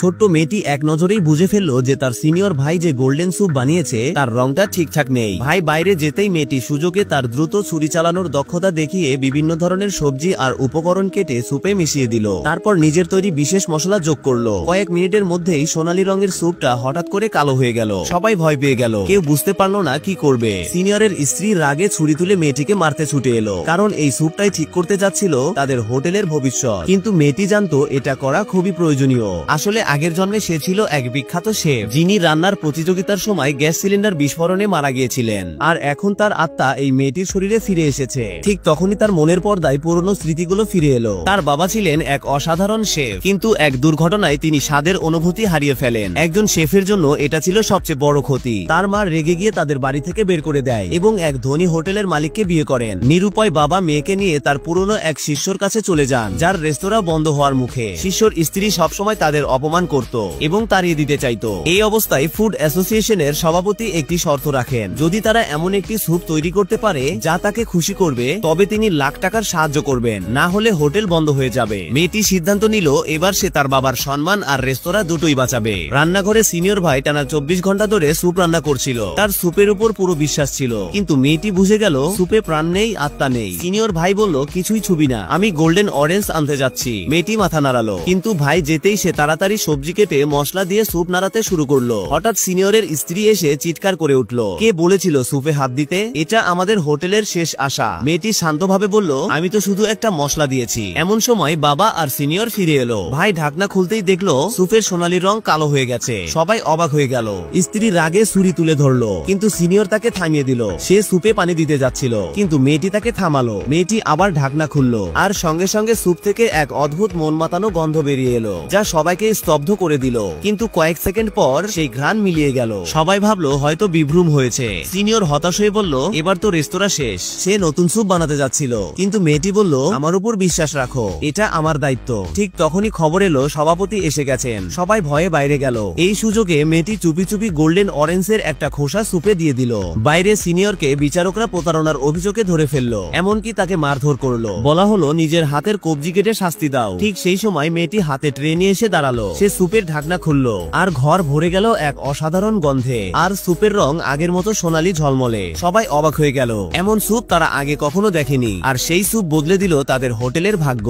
ছোট্ট মেয়েটি এক নজরেই বুঝে ফেললো যে তার সিনিয়র ভাই যে গোল্ডেন স্যুপ বানিয়েছে তার রংটা ঠিকঠাক নেই। ভাই বাইরে যেতেই মেয়েটি সুযোগে তার দ্রুত ছুরি চালানোর দক্ষতা দেখিয়ে বিভিন্ন ধরনের সবজি আর উপকরণ কেটে স্যুপে মিশিয়ে দিল। তারপর নিজের তৈরি বিশেষ মশলা যোগ করলো। কয়েক মিনিটের মধ্যেই সোনালী রঙের স্যুপটা হঠাৎ করে কালো হয়ে গেল। সবাই ভয় পেয়ে গেল, কেউ বুঝতে পারলো না কি করবে। সিনিয়রের স্ত্রী রাগে ছুরি তুলে মেয়েটিকে মারতে ছুটে এলো, কারণ এই স্যুপটাই ঠিক করতে যাচ্ছিল তাদের হোটেলের ভবিষ্যৎ। কিন্তু মেয়েটি জানতো এটা করা খুবই প্রয়োজনীয়। আসলে আগের জন্মে সে ছিল এক বিখ্যাত শেফ, যিনি রান্নার প্রতিযোগিতার সময় গ্যাস সিলিন্ডার বিস্ফোরণে মারা গিয়েছিলেন। আর এখন তার আত্মা এই মেয়েটির শরীরে ফিরে এসেছে। ঠিক তখনই তার মনের পর্দায় পুরনো স্মৃতিগুলো ফিরে এলো। তার বাবা ছিলেন এক অসাধারণ শেফ, কিন্তু এক দুর্ঘটনায় তিনি স্বাদের অনুভূতি হারিয়ে ফেলেন। একজন শেফের জন্য এটা ছিল সবচেয়ে বড় ক্ষতি। তার মা রেগে গিয়ে তাদের বাড়ি থেকে বের করে দেয় এবং এক ধনী হোটেলের মালিককে বিয়ে করেন। নিরুপায় বাবা মেয়েকে নিয়ে তার পুরনো এক শিষ্যর কাছে চলে যান, যার রেস্তোরাঁ বন্ধ হওয়ার মুখে। শিষ্যর স্ত্রী সবসময় তাদের অপমান করত এবং তাড়িয়ে দিতে চাইত। এই অবস্থায় ফুড অ্যাসোসিয়েশনের সভাপতি একটি শর্ত রাখেন, যদি তারা এমন একটি স্যুপ তৈরি করতে পারে যা তাকে খুশি করবে, তবে তিনি লাখ টাকার সাহায্য করবেন, না হলে হোটেল বন্ধ হয়ে যাবে। মেয়েটি সিদ্ধান্ত নিল এবার সে তার বাবার সম্মান আর রেস্তোরাঁ দুটোই বাঁচাবে। রান্নাঘরে সিনিয়র ভাই টানা 24 ঘন্টা ধরে স্যুপ রান্না করছিল। তার স্যুপের উপর পুরো বিশ্বাস ছিল, কিন্তু মেয়েটি বুঝে গেল স্যুপে প্রাণ নেই, আত্মা নেই। সিনিয়র ভাই বলল, কিছুই ছুবি না, আমি গোল্ডেন অরেঞ্জ আনতে যাচ্ছি। মেয়েটি মাথা নাড়ালো, কিন্তু ভাই যেতেই সে তাড়াতাড়ি সবজি কেটে মশলা দিয়ে স্যুপ নাড়াতে শুরু করলো। হঠাৎ সিনিয়রের স্ত্রী এসে চিৎকার করে উঠল, কে বলেছিল স্যুপে হাত দিতে? এটা আমাদের হোটেলের শেষ আশা। মেয়েটি শান্তভাবে বলল, আমি তো শুধু একটা মশলা দিয়েছি। এমন সময় বাবা আর সিনিয়র ফিরে এলো। ভাই ঢাকনা খুলতেই দেখলো স্যুপের সোনালী রং কালো হয়ে গেছে। সবাই অবাক হয়ে গেল। স্ত্রী রাগে ছুরি তুলে ধরলো, কিন্তু সিনিয়র তাকে থামিয়ে দিল। সে স্যুপে পানি দিতে যাচ্ছিল, কিন্তু মেয়েটি তাকে থামালো। মেয়েটি আবার ঢাকনা খুললো, আর সঙ্গে সঙ্গে স্যুপ থেকে এক অদ্ভুত মন মাতানো গন্ধ বেরিয়ে এলো, যা সবাইকে স্তব্ধ করে দিল। কিন্তু কয়েক সেকেন্ড পর সেই ঘ্রাণ মিলিয়ে গেল। সবাই ভাবলো হয়তো বিভ্রম হয়েছে। সিনিয়র হতাশ হয়ে বলল, এবার তো রেস্তোরাঁ শেষ। সে নতুন স্যুপ বানাতে যাচ্ছিল, কিন্তু মেয়েটি বলল, আমার উপর বিশ্বাস রাখো, এটা আমার দায়িত্ব। ঠিক তখনই খবর এলো সভাপতি এসে গেছেন। সবাই ভয়ে বাইরে গেল। এই সুযোগে মেয়েটি চুপি চুপি গোল্ডেন অরেঞ্জের একটা খোসা স্যুপে দিয়ে দিল। বাইরে সিনিয়রকে বিচারকরা প্রতারণার অভিযোগে ধরে ফেললো, এমনকি তাকে মারধর করলো। বলা হলো নিজের হাতের কবজি কেটে শাস্তি দাও। ঠিক সেই সময় মেয়েটি হাতে ট্রে নিয়ে এসে দাঁড়ালো। সে স্যুপের ঢাকনা খুললো, আর ঘর ভরে গেল এক অসাধারণ গন্ধে। আর স্যুপের রং আগের মতো সোনালী ঝলমলে। সবাই অবাক হয়ে গেল, এমন স্যুপ তারা আগে কখনো দেখেনি। আর সেই স্যুপ বদলে দিল তাদের হোটেলের ভাগ্য।